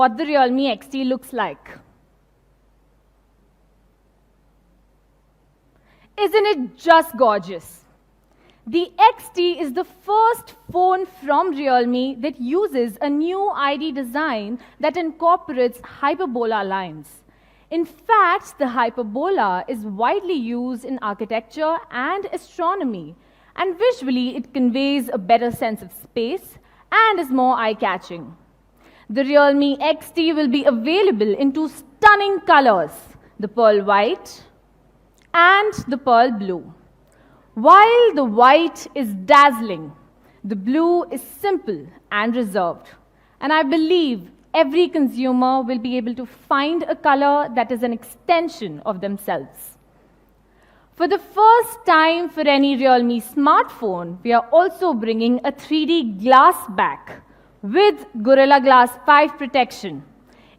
what the Realme XT looks like. Isn't it just gorgeous? The XT is the first phone from Realme that uses a new ID design that incorporates hyperbola lines. In fact, the hyperbola is widely used in architecture and astronomy, and visually it conveys a better sense of space and is more eye-catching. The Realme XT will be available in two stunning colors, the pearl white and the pearl blue. While the white is dazzling, the blue is simple and reserved. And I believe every consumer will be able to find a color that is an extension of themselves. For the first time for any Realme smartphone, we are also bringing a 3D glass back with Gorilla Glass 5 protection.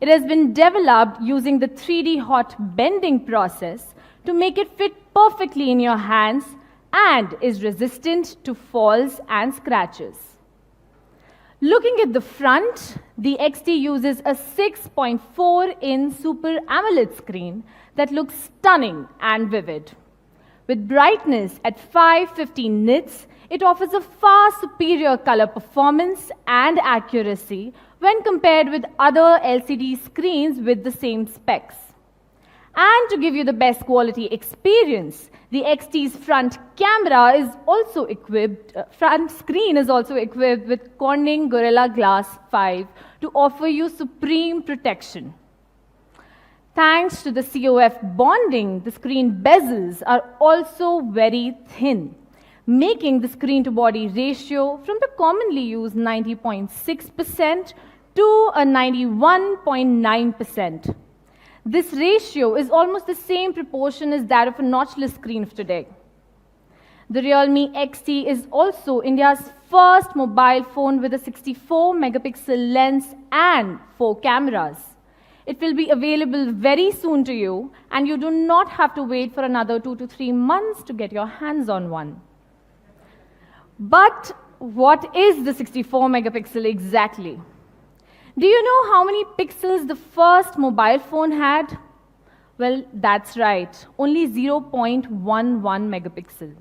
It has been developed using the 3D hot bending process to make it fit perfectly in your hands and is resistant to falls and scratches. Looking at the front, the XT uses a 6.4-inch Super AMOLED screen that looks stunning and vivid. With brightness at 550 nits, it offers a far superior color performance and accuracy when compared with other LCD screens with the same specs. And to give you the best quality experience, the XT's front screen is also equipped with Corning Gorilla Glass 5 to offer you supreme protection. Thanks to the COF bonding, the screen bezels are also very thin, making the screen-to-body ratio from the commonly used 90.6% to a 91.9%. This ratio is almost the same proportion as that of a notchless screen of today. The Realme XT is also India's first mobile phone with a 64-megapixel lens and 4 cameras. It will be available very soon to you, and you do not have to wait for another 2 to 3 months to get your hands on one. But what is the 64-megapixel exactly? Do you know how many pixels the first mobile phone had? Well, that's right, only 0.11 megapixel.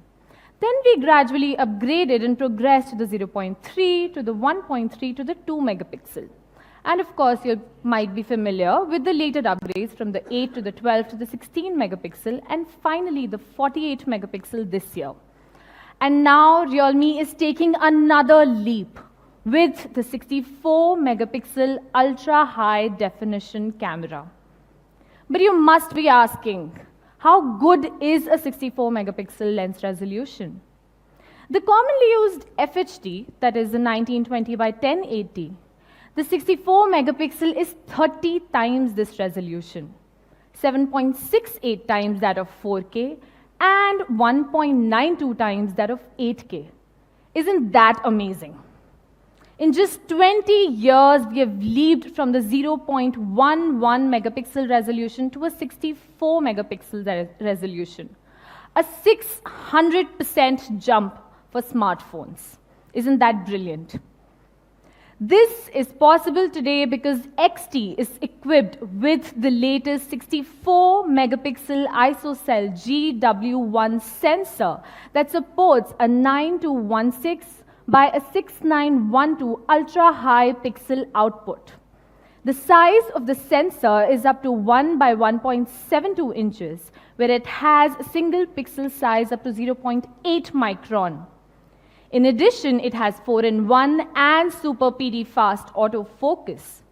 Then we gradually upgraded and progressed to the 0.3, to the 1.3, to the 2 megapixel. And of course, you might be familiar with the later upgrades from the 8 to the 12 to the 16 megapixel, and finally the 48 megapixel this year. And now Realme is taking another leap with the 64-megapixel ultra-high definition camera. But you must be asking, how good is a 64-megapixel lens resolution? The commonly used FHD, that is the 1920 by 1080, the 64-megapixel is 30 times this resolution, 7.68 times that of 4K, and 1.92 times that of 8K. Isn't that amazing? In just 20 years, we have leaped from the 0.11 megapixel resolution to a 64 megapixel resolution, a 600% jump for smartphones. Isn't that brilliant? This is possible today because XT is equipped with the latest 64-megapixel ISOCELL GW1 sensor that supports a 9216 by a 6912 ultra-high pixel output. The size of the sensor is up to 1 by 1.72 inches, where it has a single pixel size up to 0.8 micron. In addition, it has 4-in-1 and Super PD fast autofocus.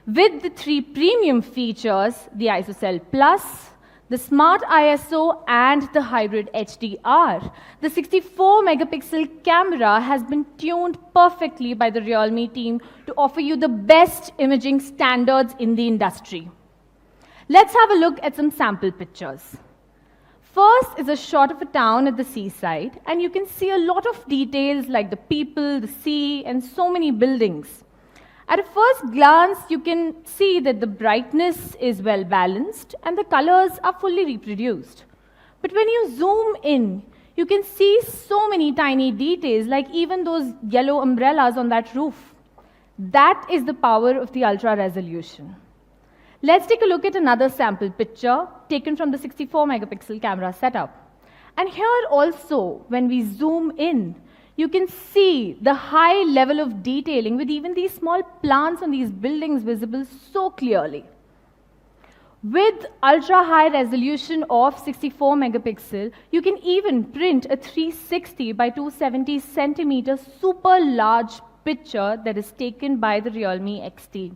With the 3 premium features, the ISOCELL Plus, the Smart ISO, and the Hybrid HDR, the 64-megapixel camera has been tuned perfectly by the Realme team to offer you the best imaging standards in the industry. Let's have a look at some sample pictures. First is a shot of a town at the seaside, and you can see a lot of details like the people, the sea, and so many buildings. At a first glance, you can see that the brightness is well balanced and the colors are fully reproduced. But when you zoom in, you can see so many tiny details, like even those yellow umbrellas on that roof. That is the power of the ultra resolution. Let's take a look at another sample picture taken from the 64 megapixel camera setup. And here also, when we zoom in, you can see the high level of detailing with even these small plants on these buildings visible so clearly. With ultra high resolution of 64 megapixel, you can even print a 360 by 270 centimeter super large picture that is taken by the Realme XT.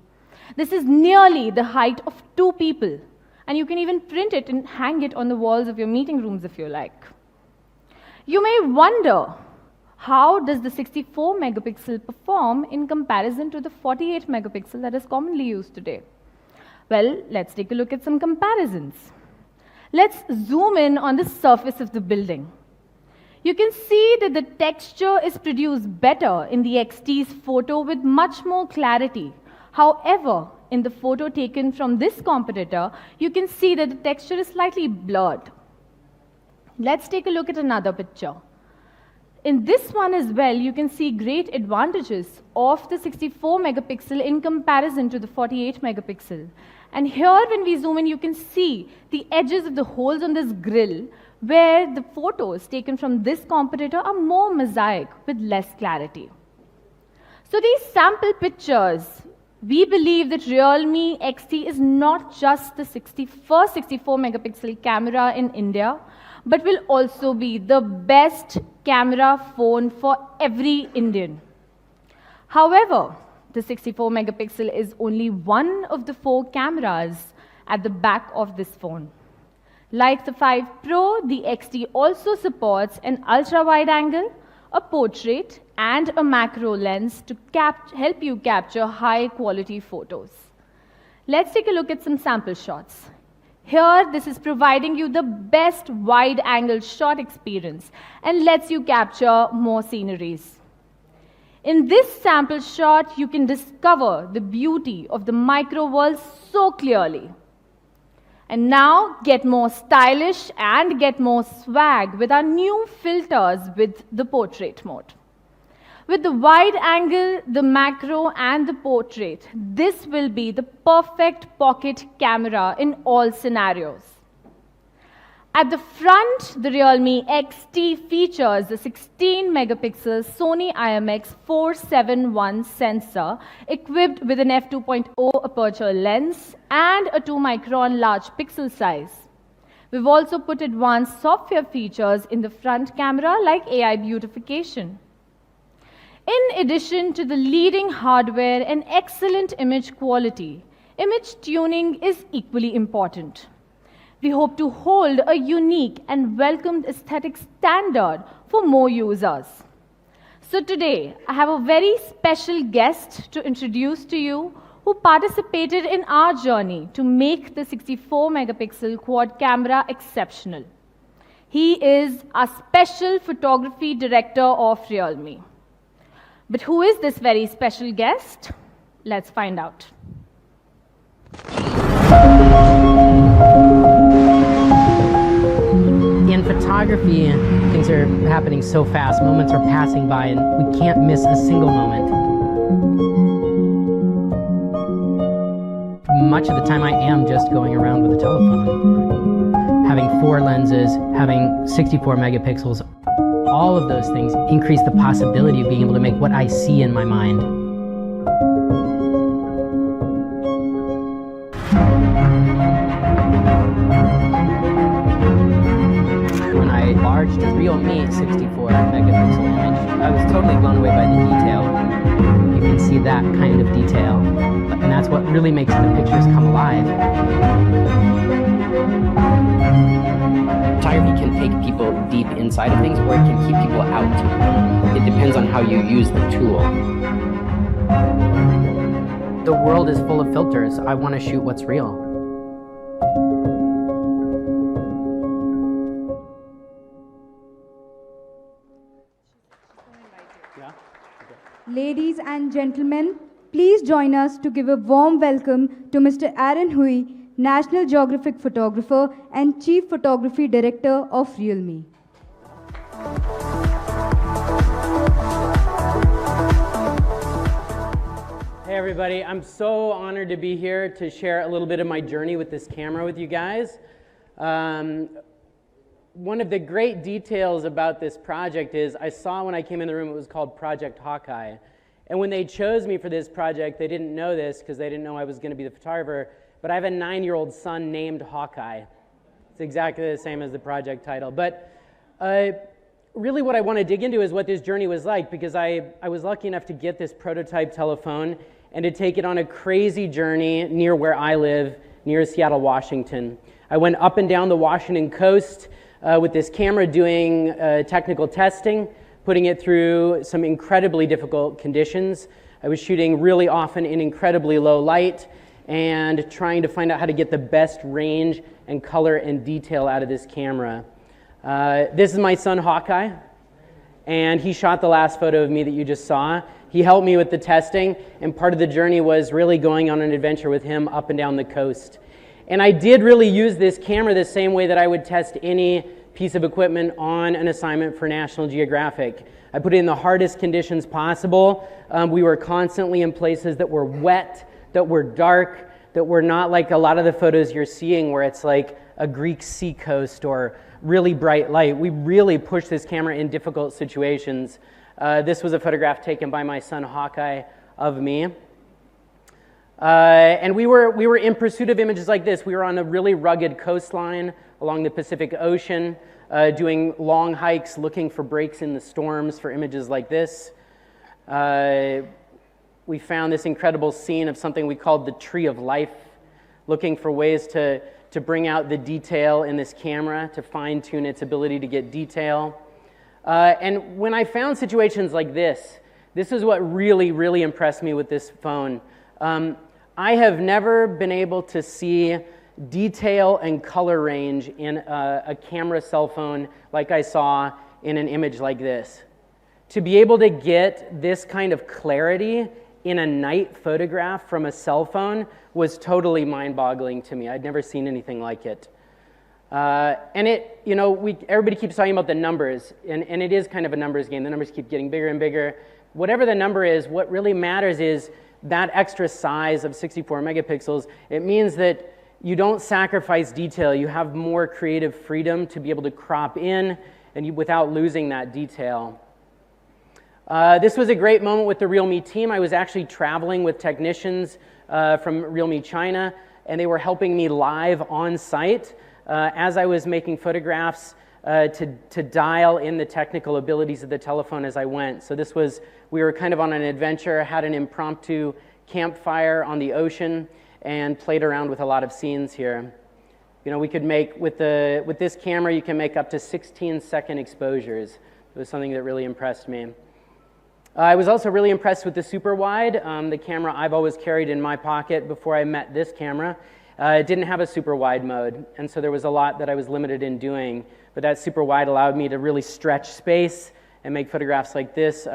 This is nearly the height of 2 people, and you can even print it and hang it on the walls of your meeting rooms if you like. You may wonder, how does the 64 megapixel perform in comparison to the 48 megapixel that is commonly used today? Well, let's take a look at some comparisons. Let's zoom in on the surface of the building. You can see that the texture is produced better in the XT's photo with much more clarity. However, in the photo taken from this competitor, you can see that the texture is slightly blurred. Let's take a look at another picture. In this one as well, you can see great advantages of the 64 megapixel in comparison to the 48 megapixel. And here, when we zoom in, you can see the edges of the holes on this grill, where the photos taken from this competitor are more mosaic with less clarity. So these sample pictures, we believe that Realme XT is not just the first 64 megapixel camera in India, but will also be the best camera phone for every Indian. However, the 64 megapixel is only one of the 4 cameras at the back of this phone. Like the 5 Pro, the XT also supports an ultra-wide angle, a portrait, and a macro lens to help you capture high-quality photos. Let's take a look at some sample shots. Here, this is providing you the best wide-angle shot experience and lets you capture more sceneries. In this sample shot, you can discover the beauty of the micro world so clearly. And now, get more stylish and get more swag with our new filters with the portrait mode. With the wide angle, the macro, and the portrait, this will be the perfect pocket camera in all scenarios. At the front, the Realme XT features a 16 megapixel Sony IMX471 sensor equipped with an f2.0 aperture lens and a 2 micron large pixel size. We've also put advanced software features in the front camera like AI beautification. In addition to the leading hardware and excellent image quality, image tuning is equally important. We hope to hold a unique and welcomed aesthetic standard for more users. So today, I have a very special guest to introduce to you who participated in our journey to make the 64 megapixel quad camera exceptional. He is a special photography director of Realme. But who is this very special guest? Let's find out. In photography, things are happening so fast, moments are passing by, and we can't miss a single moment. Much of the time I am just going around with a telephone. Having 4 lenses, having 64 megapixels, all of those things increase the possibility of being able to make what I see in my mind. When I enlarged the Realme 64 megapixel image, I was totally blown away by the detail. You can see that kind of detail, and that's what really makes the pictures come alive. Photography can take people deep inside of things, or it can keep people out. It depends on how you use the tool. The world is full of filters. I want to shoot what's real. Ladies and gentlemen, please join us to give a warm welcome to Mr. Aaron Hui, National Geographic Photographer and Chief Photography Director of Realme. Hey everybody, I'm so honored to be here to share a little bit of my journey with this camera with you guys. One of the great details about this project is I saw when I came in the room it was called Project Hawkeye. And when they chose me for this project, they didn't know this because they didn't know I was going to be the photographer, but I have a 9-year-old son named Hawkeye. It's exactly the same as the project title. But really what I want to dig into is what this journey was like, because I was lucky enough to get this prototype telephone and to take it on a crazy journey near where I live, near Seattle, Washington. I went up and down the Washington coast with this camera doing technical testing, putting it through some incredibly difficult conditions. I was shooting really often in incredibly low light and trying to find out how to get the best range and color and detail out of this camera. This is my son Hawkeye, and he shot the last photo of me that you just saw. He helped me with the testing, and part of the journey was really going on an adventure with him up and down the coast. And I did really use this camera the same way that I would test any piece of equipment on an assignment for National Geographic. I put it in the hardest conditions possible. We were constantly in places that were wet, that were dark, that were not like a lot of the photos you're seeing where it's like a Greek seacoast or really bright light. We really pushed this camera in difficult situations. This was a photograph taken by my son Hawkeye of me. And we were in pursuit of images like this. We were on a really rugged coastline along the Pacific Ocean, doing long hikes, looking for breaks in the storms for images like this. We found this incredible scene of something we called the Tree of Life, looking for ways to bring out the detail in this camera, to fine-tune its ability to get detail. And when I found situations like this is what really, really impressed me with this phone. I have never been able to see detail and color range in a camera cell phone like I saw in an image like this. To be able to get this kind of clarity in a night photograph from a cell phone was totally mind-boggling to me. I'd never seen anything like it. And it, you know, everybody keeps talking about the numbers, and it is kind of a numbers game. The numbers keep getting bigger and bigger. Whatever the number is, what really matters is that extra size of 64 megapixels. It means that you don't sacrifice detail. You have more creative freedom to be able to crop in and without losing that detail. This was a great moment with the Realme team. I was actually traveling with technicians from Realme China, and they were helping me live on site as I was making photographs to dial in the technical abilities of the telephone as I went. So we were kind of on an adventure, had an impromptu campfire on the ocean, and played around with a lot of scenes here. You know, we could make, with this camera, you can make up to 16-second exposures. It was something that really impressed me. I was also really impressed with the super wide, the camera I've always carried in my pocket before I met this camera. It didn't have a super wide mode, and so there was a lot that I was limited in doing, but that super wide allowed me to really stretch space and make photographs like this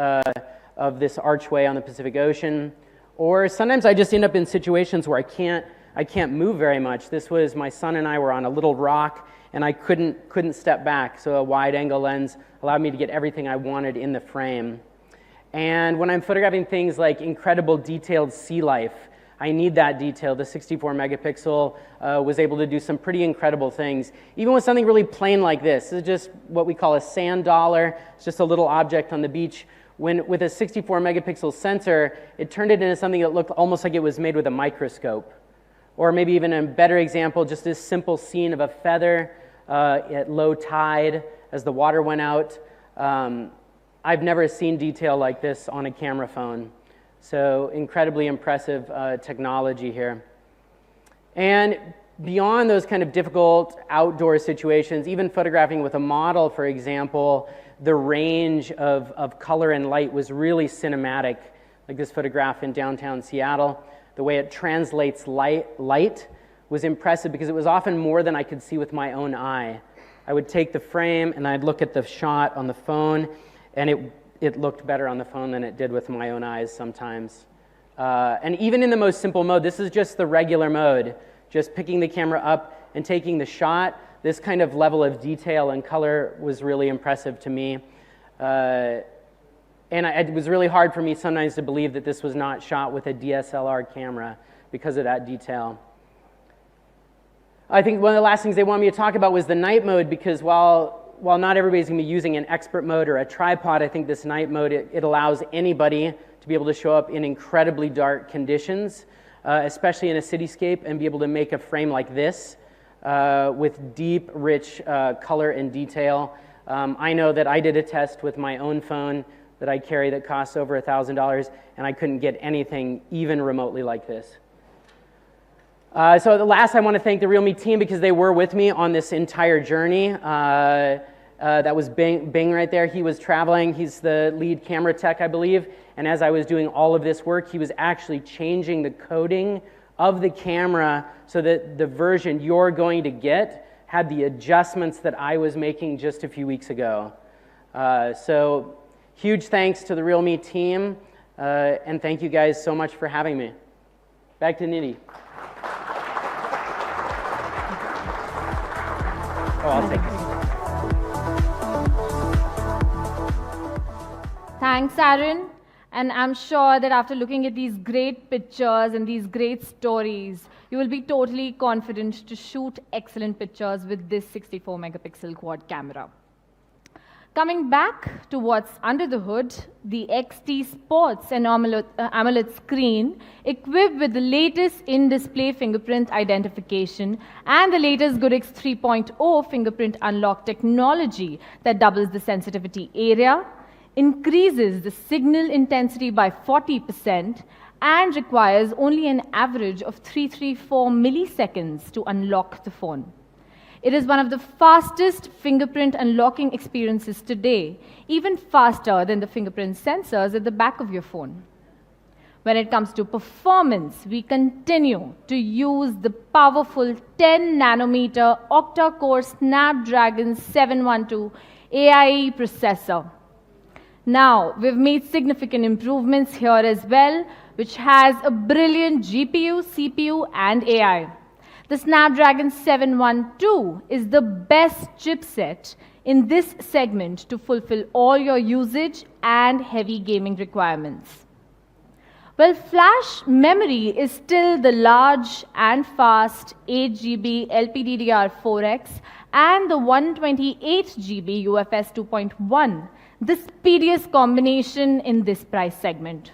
of this archway on the Pacific Ocean. Or sometimes I just end up in situations where I can't move very much. This was my son and I were on a little rock, and I couldn't step back, so a wide angle lens allowed me to get everything I wanted in the frame. And when I'm photographing things like incredible detailed sea life, I need that detail. The 64 megapixel was able to do some pretty incredible things. Even with something really plain like this is just what we call a sand dollar. It's just a little object on the beach. With a 64 megapixel sensor, it turned it into something that looked almost like it was made with a microscope. Or maybe even a better example, just this simple scene of a feather at low tide as the water went out. I've never seen detail like this on a camera phone. So incredibly impressive technology here. And beyond those kind of difficult outdoor situations, even photographing with a model, for example, the range of color and light was really cinematic. Like this photograph in downtown Seattle, the way it translates light was impressive because it was often more than I could see with my own eye. I would take the frame and I'd look at the shot on the phone, and it looked better on the phone than it did with my own eyes sometimes. And even in the most simple mode, this is just the regular mode, just picking the camera up and taking the shot. This kind of level of detail and color was really impressive to me. And it was really hard for me sometimes to believe that this was not shot with a DSLR camera because of that detail. I think one of the last things they wanted me to talk about was the night mode, because while not everybody's going to be using an expert mode or a tripod, I think this night mode, it allows anybody to be able to show up in incredibly dark conditions, especially in a cityscape, and be able to make a frame like this with deep, rich color and detail. I know that I did a test with my own phone that I carry that costs over $1,000, and I couldn't get anything even remotely like this. So the last, I want to thank the Realme team, because they were with me on this entire journey. That was Bing right there. He was traveling. He's the lead camera tech, I believe. And as I was doing all of this work, he was actually changing the coding of the camera so that the version you're going to get had the adjustments that I was making just a few weeks ago. So huge thanks to the Realme team, and thank you guys so much for having me. Back to Nidhi. Oh, I'll take it. Thanks, Aaron. And I'm sure that after looking at these great pictures and these great stories, you will be totally confident to shoot excellent pictures with this 64 megapixel quad camera. Coming back to what's under the hood, the XT Sports and AMOLED screen equipped with the latest in-display fingerprint identification and the latest Goodix 3.0 fingerprint unlock technology that doubles the sensitivity area, increases the signal intensity by 40%, and requires only an average of 334 milliseconds to unlock the phone. It is one of the fastest fingerprint unlocking experiences today, even faster than the fingerprint sensors at the back of your phone. When it comes to performance, we continue to use the powerful 10 nanometer octa-core Snapdragon 712 AIE processor. Now, we've made significant improvements here as well, which has a brilliant GPU, CPU, and AI. The Snapdragon 712 is the best chipset in this segment to fulfill all your usage and heavy gaming requirements. Well, flash memory is still the large and fast 8GB LPDDR4X and the 128GB UFS 2.1, the speediest combination in this price segment.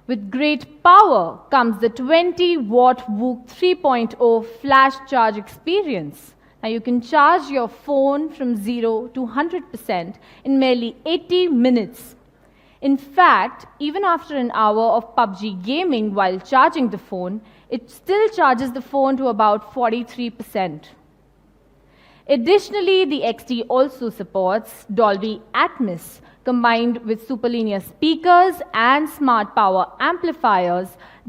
With great power comes the 20-watt VOOC 3.0 flash charge experience. Now you can charge your phone from 0 to 100% in merely 80 minutes. In fact, even after an hour of PUBG gaming while charging the phone, it still charges the phone to about 43%. Additionally, the XT also supports Dolby Atmos, combined with superlinear speakers and smart power amplifiers,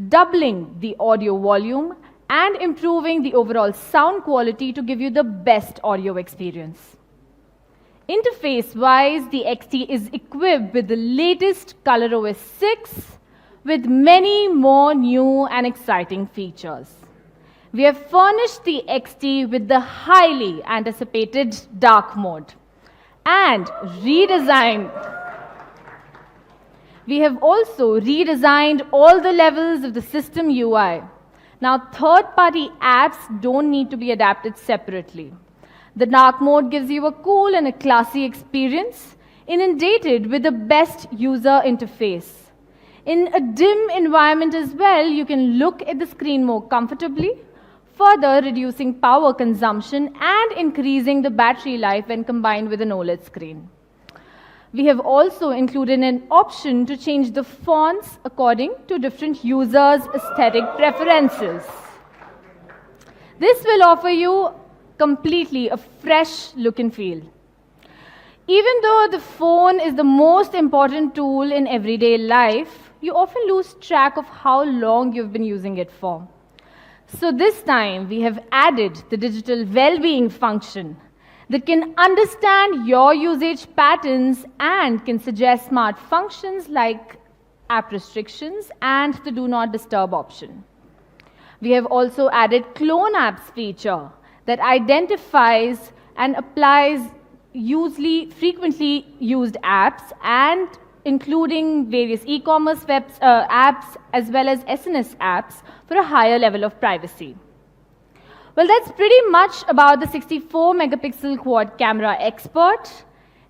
doubling the audio volume and improving the overall sound quality to give you the best audio experience. Interface-wise, the XT is equipped with the latest ColorOS 6 with many more new and exciting features. We have furnished the XT with the highly anticipated dark mode and redesigned. We have also redesigned all the levels of the system UI. Now, third-party apps don't need to be adapted separately. The dark mode gives you a cool and a classy experience, inundated with the best user interface. In a dim environment as well, you can look at the screen more comfortably, further reducing power consumption and increasing the battery life when combined with an OLED screen. We have also included an option to change the fonts according to different users' aesthetic preferences. This will offer you completely a fresh look and feel. Even though the phone is the most important tool in everyday life, you often lose track of how long you've been using it for. So this time, we have added the digital well-being function that can understand your usage patterns and can suggest smart functions like app restrictions and the do not disturb option. We have also added clone apps feature that identifies and applies frequently used apps and including various e-commerce apps as well as SNS apps for a higher level of privacy. Well, that's pretty much about the 64 megapixel quad camera Expert.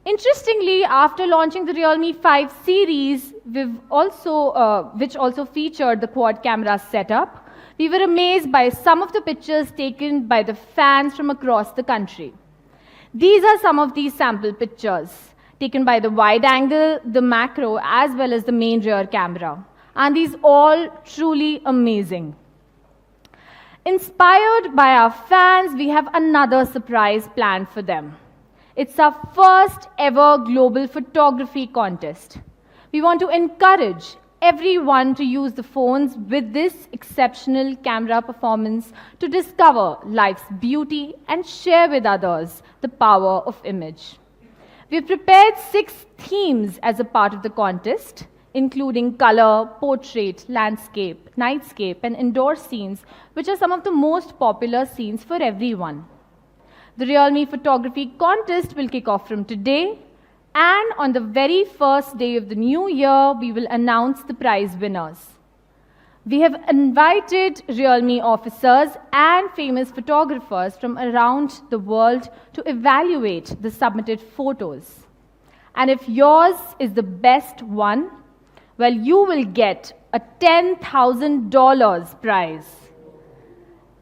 Interestingly, after launching the Realme 5 series, which also featured the quad camera setup, we were amazed by some of the pictures taken by the fans from across the country. These are some of these sample pictures taken by the wide angle, the macro, as well as the main rear camera. And these all truly amazing. Inspired by our fans, we have another surprise planned for them. It's our first ever global photography contest. We want to encourage everyone to use the phones with this exceptional camera performance to discover life's beauty and share with others the power of image. We've prepared 6 themes as a part of the contest, including color, portrait, landscape, nightscape, and indoor scenes, which are some of the most popular scenes for everyone. The Realme Photography Contest will kick off from today, and on the very first day of the new year, we will announce the prize winners. We have invited Realme officers and famous photographers from around the world to evaluate the submitted photos. And if yours is the best one, well, you will get a $10,000 prize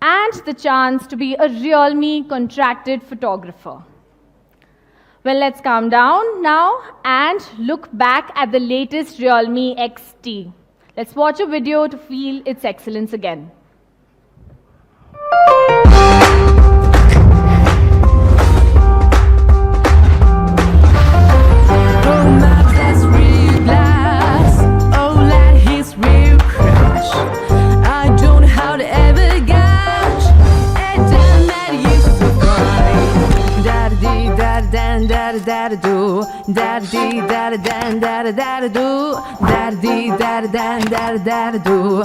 and the chance to be a Realme contracted photographer. Well, let's calm down now and look back at the latest Realme XT. Let's watch a video to feel its excellence again. Da-da-dee, da-da-dan, da-da-da-da-do, da-da-dee, da-da-dan, da-da-da-da-do, da-da-dee, da-da-dan, da-da-da-da-do.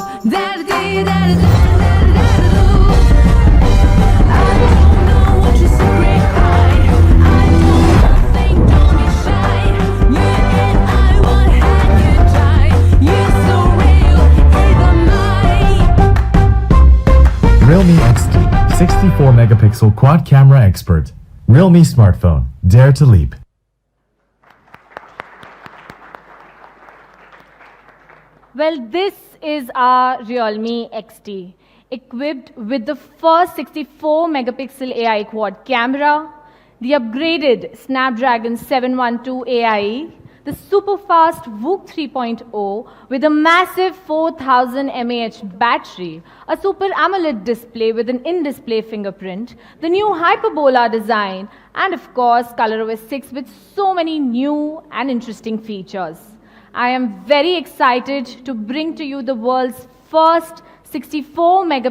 I don't know what your secret hide. I don't nothing, don't be shy. You and I won't hang you tight. You're so real, even mine. Realme XT 64 megapixel quad camera expert. Realme smartphone. Dare to leap. Well, this is our Realme XT, equipped with the first 64 megapixel AI quad camera, the upgraded Snapdragon 712 AIE, the super fast VOOC 3.0 with a massive 4000 mAh battery, a super AMOLED display with an in-display fingerprint, the new Hyperbola design, and of course ColorOS 6 with so many new and interesting features. I am very excited to bring to you the world's first 64 megapixel